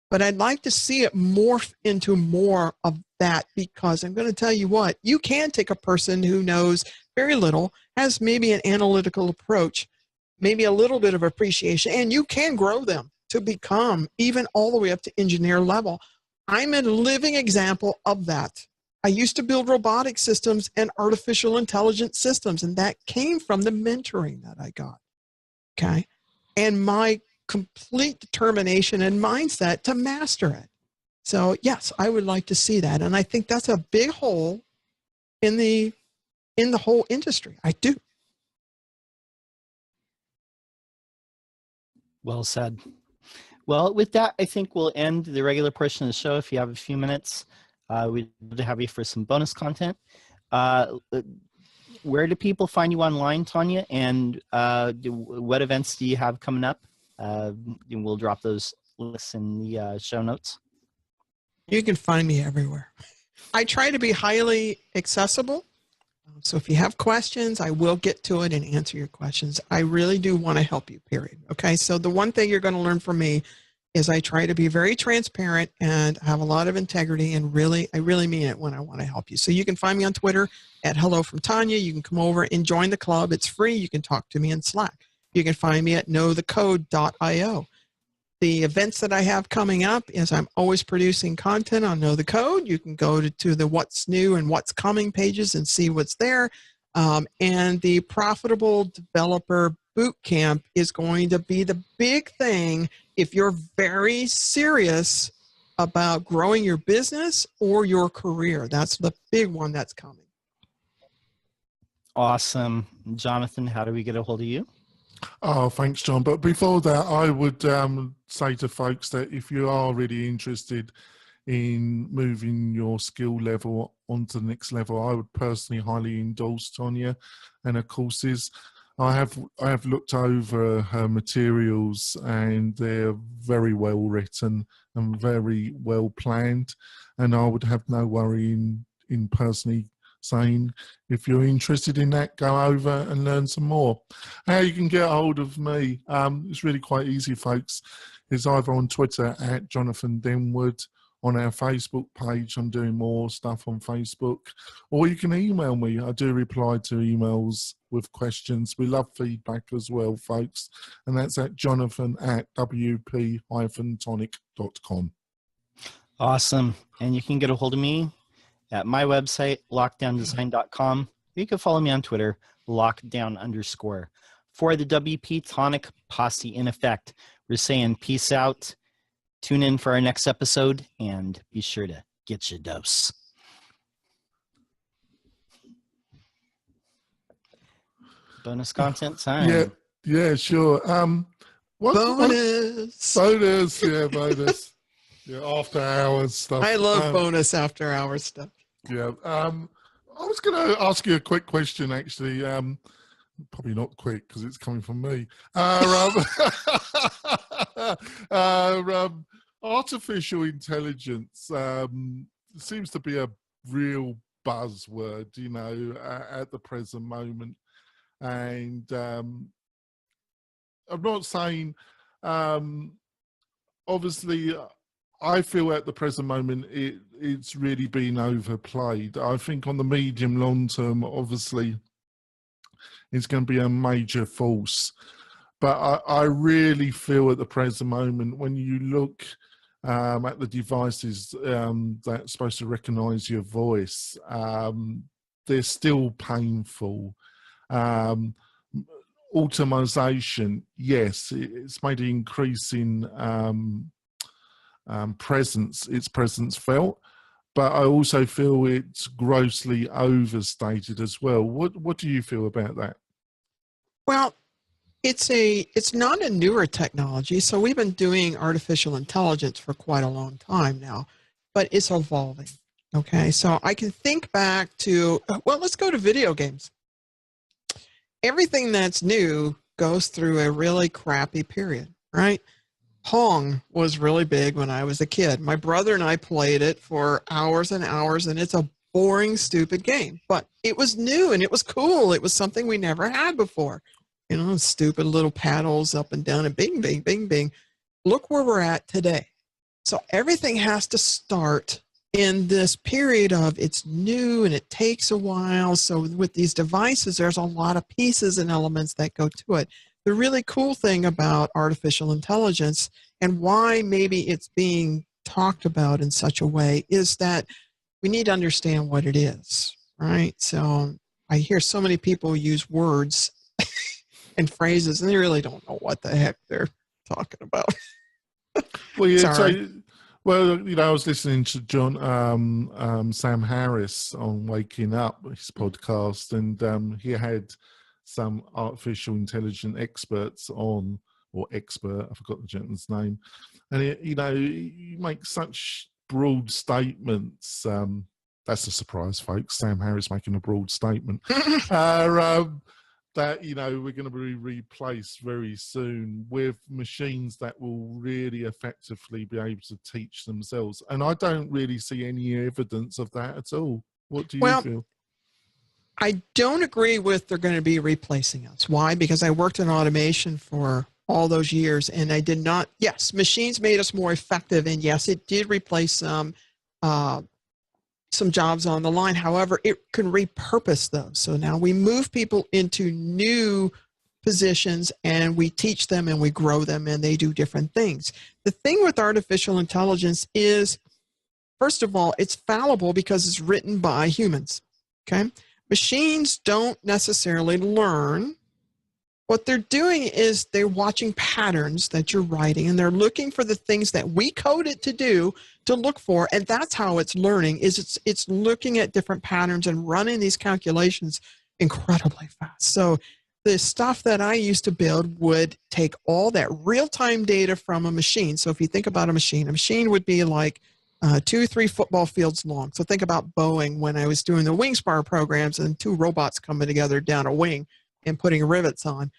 Speaker 3: but I'd like to see it morph into more of that, because I'm going to tell you what, you can take a person who knows very little, has maybe an analytical approach, maybe a little bit of appreciation, and you can grow them to become even all the way up to engineer level. I'm a living example of that. I used to build robotic systems and artificial intelligence systems, and that came from the mentoring that I got, okay? And my complete determination and mindset to master it. So yes, I would like to see that, and I think that's a big hole in the whole industry. I do.
Speaker 1: Well said. Well, with that, I think we'll end the regular portion of the show. If you have a few minutes, we'd love to have you for some bonus content. Where do people find you online, Tanya? And what events do you have coming up? And we'll drop those links in the show notes.
Speaker 3: You can find me everywhere. I try to be highly accessible. So if you have questions, I will get to it and answer your questions. I really do want to help you, period. Okay, so the one thing you're going to learn from me is I try to be very transparent and have a lot of integrity, and I really mean it when I want to help you. So you can find me on Twitter at Hello from Tanya. You can come over and join the club. It's free. You can talk to me in Slack. You can find me at knowthecode.io. The events that I have coming up is I'm always producing content on Know the Code. You can go to the What's New and What's Coming pages and see what's there. And the Profitable Developer Bootcamp is going to be the big thing if you're very serious about growing your business or your career. That's the big one that's coming.
Speaker 1: Awesome. Jonathan, how do we get a hold of you?
Speaker 2: Oh, thanks, John. But before that, I would say to folks that if you are really interested in moving your skill level onto the next level, I would personally highly endorse Tonya and her courses. I have looked over her materials, and they're very well written and very well planned, and I would have no worry in personally saying, if you're interested in that, go over and learn some more. How you can get a hold of me, it's really quite easy, folks. It's either on Twitter at Jonathan Denwood, on our Facebook page. I'm doing more stuff on Facebook, or you can email me. I do reply to emails with questions. We love feedback as well, folks, and that's at jonathan@wp-tonic.com.
Speaker 1: Awesome. And you can get a hold of me at my website, lockdowndesign.com. You can follow me on Twitter, lockdown_. For the WP-Tonic posse in effect, we're saying peace out. Tune in for our next episode, and be sure to get your dose. Bonus content time.
Speaker 2: Yeah, sure.
Speaker 3: Bonus.
Speaker 2: Bonus, yeah, bonus. Yeah, after hours stuff.
Speaker 3: I love bonus after hours stuff.
Speaker 2: Yeah. I was going to ask you a quick question, actually. Probably not quick because it's coming from me. Artificial intelligence seems to be a real buzzword, you know, at the present moment. And I'm not saying, obviously, I feel at the present moment it's really been overplayed. I think on the medium long term, obviously, it's going to be a major force. But I really feel at the present moment, when you look at the devices that's supposed to recognize your voice, they're still painful. Automation, yes, it's made an increase in its presence felt, but I also feel it's grossly overstated as well. What do you feel about that?
Speaker 3: Well, it's not a newer technology. So we've been doing artificial intelligence for quite a long time now, but it's evolving. Okay, so I can think back to, well, let's go to video games. Everything that's new goes through a really crappy period, right? Pong was really big when I was a kid. My brother and I played it for hours and hours, and it's a boring, stupid game. But it was new and it was cool. It was something we never had before. You know, stupid little paddles up and down and bing, bing, bing, bing. Look where we're at today. So everything has to start in this period of it's new and it takes a while. So with these devices, there's a lot of pieces and elements that go to it. The really cool thing about artificial intelligence and why maybe it's being talked about in such a way is that we need to understand what it is, right? So I hear so many people use words and phrases, and they really don't know what the heck they're talking about.
Speaker 2: Well, yeah,
Speaker 3: Sorry.
Speaker 2: well, you know, I was listening to Sam Harris on Waking Up, his podcast, and he had some artificial intelligence experts on or expert, I forgot the gentleman's name. And, you make such broad statements. That's a surprise, folks. Sam Harris making a broad statement. That, we're going to be replaced very soon with machines that will really effectively be able to teach themselves. And I don't really see any evidence of that at all. What do you feel?
Speaker 3: I don't agree with they're going to be replacing us. Why? Because I worked in automation for all those years, and I did not, yes, machines made us more effective, and yes, it did replace some jobs on the line. However, it can repurpose those. So now we move people into new positions, and we teach them and we grow them, and they do different things. The thing with artificial intelligence is, first of all, it's fallible because it's written by humans, okay? Machines don't necessarily learn. What they're doing is they're watching patterns that you're writing, and they're looking for the things that we code it to do, to look for, and that's how it's learning, is it's looking at different patterns and running these calculations incredibly fast. So the stuff that I used to build would take all that real-time data from a machine. So if you think about a machine would be like 2-3 football fields long. So think about Boeing when I was doing the wing spar programs and 2 robots coming together down a wing and putting rivets on.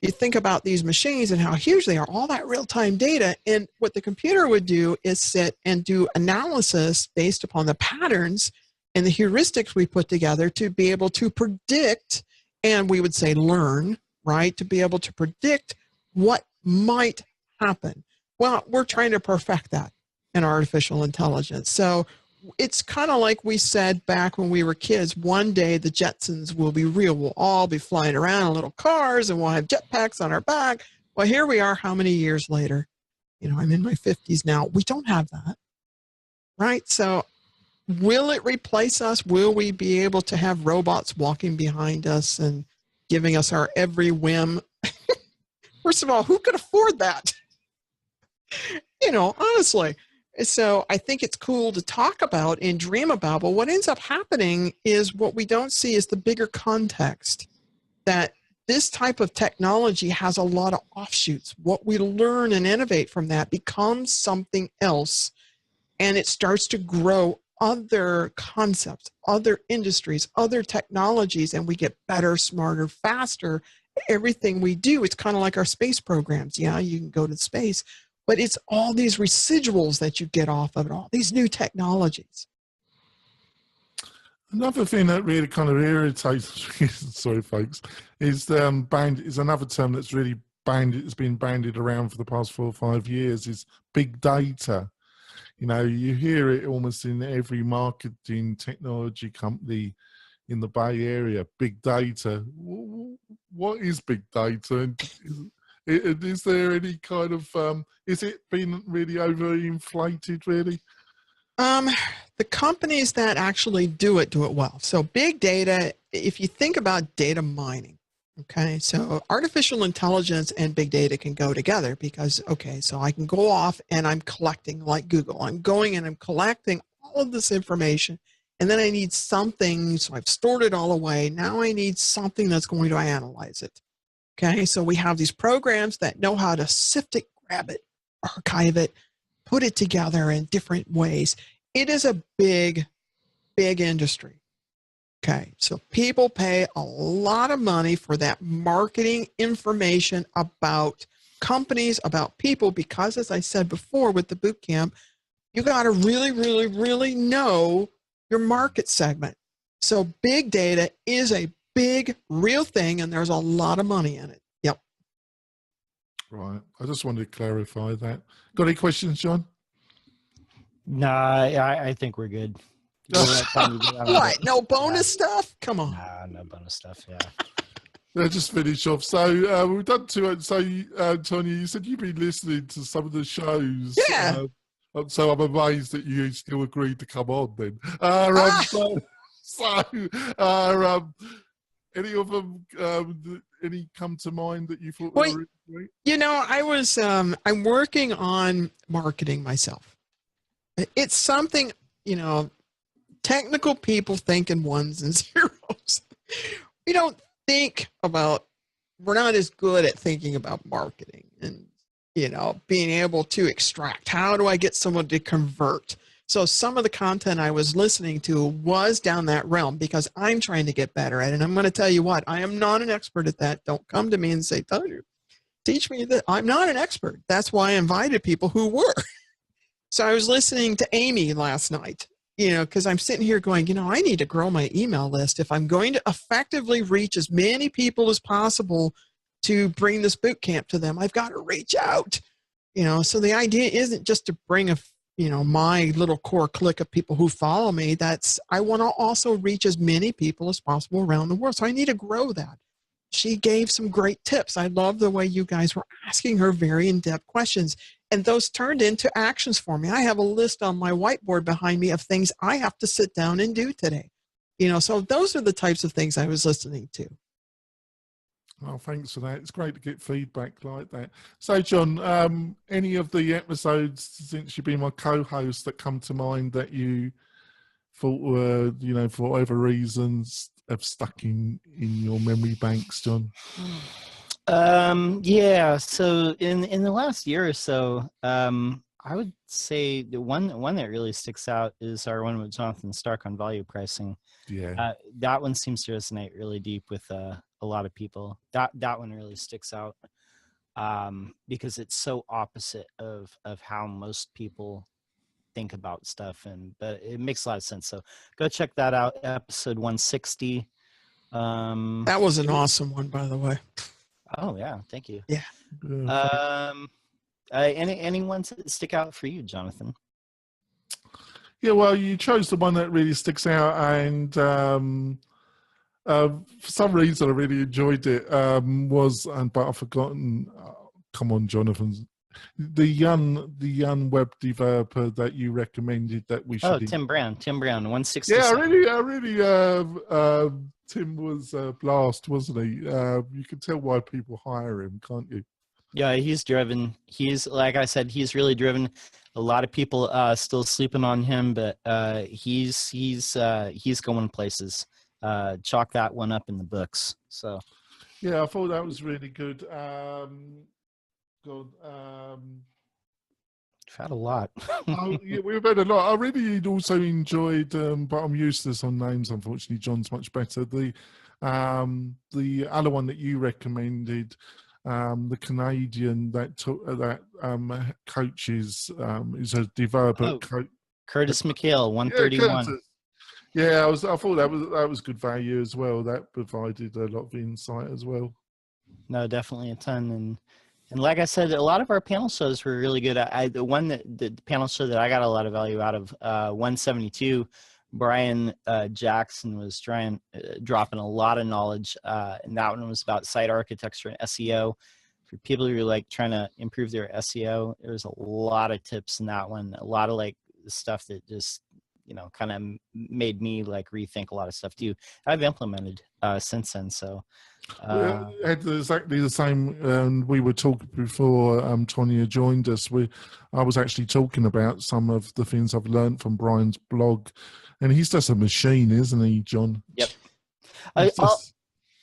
Speaker 3: You think about these machines and how huge they are, all that real-time data, and what the computer would do is sit and do analysis based upon the patterns and the heuristics we put together to be able to predict, and we would say learn, right, to be able to predict what might happen. Well, we're trying to perfect that in artificial intelligence. So it's kind of like we said back when we were kids, one day the Jetsons will be real. We'll all be flying around in little cars and we'll have jetpacks on our back. Well, here we are, how many years later? I'm in my 50s now. We don't have that, right? So will it replace us? Will we be able to have robots walking behind us and giving us our every whim? First of all, who could afford that? Honestly. So I think it's cool to talk about and dream about, but what ends up happening is what we don't see is the bigger context, that this type of technology has a lot of offshoots. What we learn and innovate from that becomes something else, and it starts to grow other concepts, other industries, other technologies, and we get better, smarter, faster at everything we do. It's kind of like our space programs. Yeah, you can go to space, but it's all these residuals that you get off of it, all these new technologies.
Speaker 2: Another thing that really kind of irritates me, sorry folks, is is another term that's really it's been bandied around for the past 4 or 5 years, is big data. You hear it almost in every marketing technology company in the Bay Area, big data. What is big data? And is there any kind of, is it been really overinflated, really?
Speaker 3: The companies that actually do it well. So big data, if you think about data mining, okay, so artificial intelligence and big data can go together because, okay, so I can go off and I'm collecting like Google. I'm going and I'm collecting all of this information, and then I need something, so I've stored it all away. Now I need something that's going to analyze it. Okay, so we have these programs that know how to sift it, grab it, archive it, put it together in different ways. It is a big, big industry. Okay, so people pay a lot of money for that marketing information about companies, about people, because as I said before with the boot camp, you got to really, really, really know your market segment. So big data is a big, real thing, and there's a lot of money in it. Yep.
Speaker 2: Right. I just wanted to clarify that. Got any questions, John?
Speaker 1: Nah, I think we're good.
Speaker 3: What? No bonus stuff? Come on.
Speaker 1: Nah, no bonus stuff. Yeah.
Speaker 2: Let's just finish off. So we've done 2. So Tonya, you said you've been listening to some of the shows.
Speaker 3: Yeah.
Speaker 2: So I'm amazed that you still agreed to come on then. Any of them, any come to mind that you thought were really great?
Speaker 3: I was, I'm working on marketing myself. It's something, technical people think in ones and zeros. We don't think about we're not as good at thinking about marketing and, being able to extract. How do I get someone to convert? So some of the content I was listening to was down that realm because I'm trying to get better at it. And I'm going to tell you what, I am not an expert at that. Don't come to me and say, Tanya, teach me that. I'm not an expert. That's why I invited people who were. So I was listening to Amy last night, because I'm sitting here going, I need to grow my email list. If I'm going to effectively reach as many people as possible to bring this boot camp to them, I've got to reach out, so the idea isn't just to bring my little core clique of people who follow me. I want to also reach as many people as possible around the world. So I need to grow that. She gave some great tips. I love the way you guys were asking her very in-depth questions, and those turned into actions for me. I have a list on my whiteboard behind me of things I have to sit down and do today. So those are the types of things I was listening to.
Speaker 2: Well, thanks for that. It's great to get feedback like that. So, John, any of the episodes since you've been my co-host that come to mind that you thought were, for whatever reasons, have stuck in your memory banks, John?
Speaker 1: Yeah. So in the last year or so, I would say the one that really sticks out is our one with Jonathan Stark on value pricing.
Speaker 2: Yeah.
Speaker 1: That one seems to resonate really deep with a lot of people. That one really sticks out because it's so opposite of how most people think about stuff, but it makes a lot of sense. So go check that out, episode 160.
Speaker 3: That was an awesome one, by the way.
Speaker 1: Oh yeah, thank you.
Speaker 3: Yeah.
Speaker 1: Any ones that stick out for you, Jonathan?
Speaker 2: Yeah, well, you chose the one that really sticks out, and for some reason I really enjoyed it. But I've forgotten. Come on, Jonathan. The young web developer that you recommended that we should.
Speaker 1: Oh, Tim Brown, 160.
Speaker 2: Yeah, I really. Tim was a blast, wasn't he? You can tell why people hire him, can't you?
Speaker 1: Yeah, he's driven. He's, like I said, he's really driven. A lot of people still sleeping on him, but he's going places. Chalk that one up in the books. So
Speaker 2: yeah, I thought that was really good.
Speaker 1: We've had a lot.
Speaker 2: Yeah, we've had a lot. I really also enjoyed, but I'm useless on names. Unfortunately, John's much better. The other one that you recommended, the Canadian that coaches is a developer.
Speaker 1: Curtis McHale, 131.
Speaker 2: Yeah, I thought that was good value as well. That provided a lot of insight as well.
Speaker 1: No, definitely a ton. And like I said, a lot of our panel shows were really good. The panel show that I got a lot of value out of, 172, Brian Jackson was dropping a lot of knowledge. And that one was about site architecture and SEO. For people who are like trying to improve their SEO, there's a lot of tips in that one. A lot of like stuff that just, kind of made me like rethink a lot of stuff too. I've implemented since then. So
Speaker 2: it's exactly the same. We were talking before Tonya joined us. I was actually talking about some of the things I've learned from Brian's blog, and he's just a machine, isn't he, John?
Speaker 1: Yep.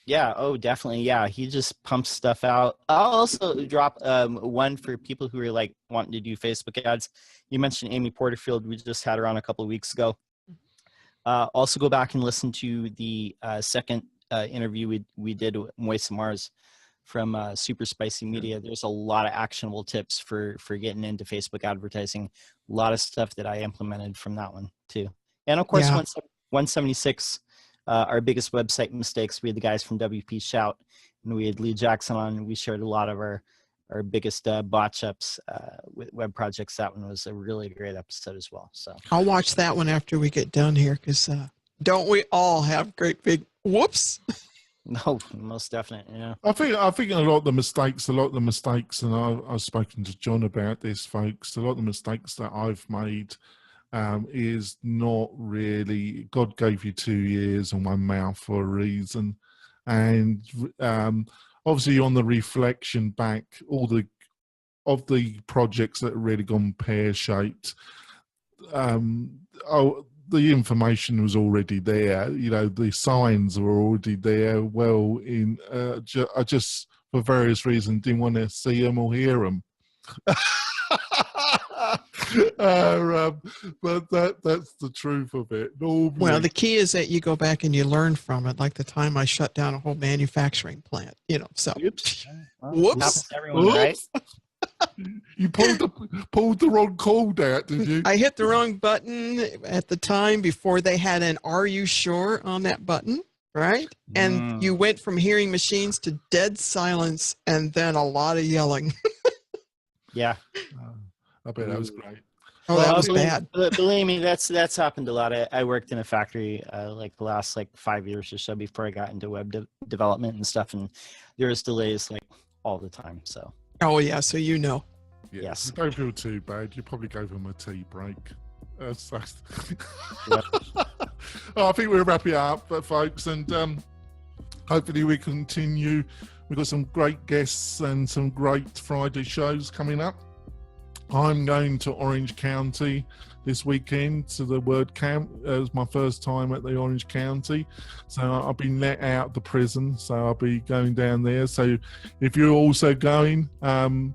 Speaker 1: Yeah. Oh, definitely. Yeah. He just pumps stuff out. I'll also drop one for people who are like wanting to do Facebook ads. You mentioned Amy Porterfield. We just had her on a couple of weeks ago. Also go back and listen to the second interview we did with Moise Mars from Super Spicy Media. There's a lot of actionable tips for getting into Facebook advertising. A lot of stuff that I implemented from that one too. And of course, 176, our biggest website mistakes. We had the guys from WP Shout, and we had Lee Jackson on, and we shared a lot of our biggest botch ups with web projects. That one was a really great episode as well. So
Speaker 3: I'll watch that one after we get done here, because don't we all have great big whoops?
Speaker 1: No, most definitely. Yeah.
Speaker 2: I think a lot of the mistakes, and I've spoken to John about this, folks. A lot of the mistakes that I've made is not really. God gave you 2 ears and 1 mouth for a reason, and obviously on the reflection back, all the projects that have really gone pear-shaped. the information was already there. You know, the signs were already there. Well, I just, for various reasons, didn't want to see them or hear them. But that's the truth of it. Normally,
Speaker 3: Well, the key is that you go back and you learn from it, like the time I shut down a whole manufacturing plant, you know, so.
Speaker 1: Oops.
Speaker 3: Whoops.
Speaker 1: Happens to everyone, right?
Speaker 2: You pulled the wrong cord out, did you?
Speaker 3: I hit the wrong button at the time before they had an "Are you sure?" on that button, right? And you went from hearing machines to dead silence and then a lot of yelling.
Speaker 1: Yeah.
Speaker 2: I bet that was great.
Speaker 3: Oh, that was bad.
Speaker 1: Believe me, that's happened a lot. I worked in a factory like the last 5 years or so before I got into web development and stuff, and there was delays all the time. So.
Speaker 3: Oh yeah, so you know.
Speaker 1: Yes.
Speaker 2: You don't feel too bad. You probably gave them a tea break.
Speaker 1: Yep.
Speaker 2: I think we'll wrap it up, folks, and hopefully we continue. We've got some great guests and some great Friday shows coming up. I'm going to Orange County this weekend to the WordCamp. It was my first time at the Orange County. So I've been let out of the prison, so I'll be going down there. So if you're also going, I'll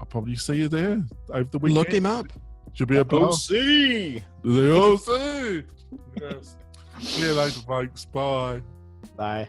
Speaker 2: probably see you there over the weekend.
Speaker 3: Look him up.
Speaker 2: Should be a blast.
Speaker 1: See.
Speaker 2: The OC. Yes. See you later, folks. Bye.
Speaker 1: Bye.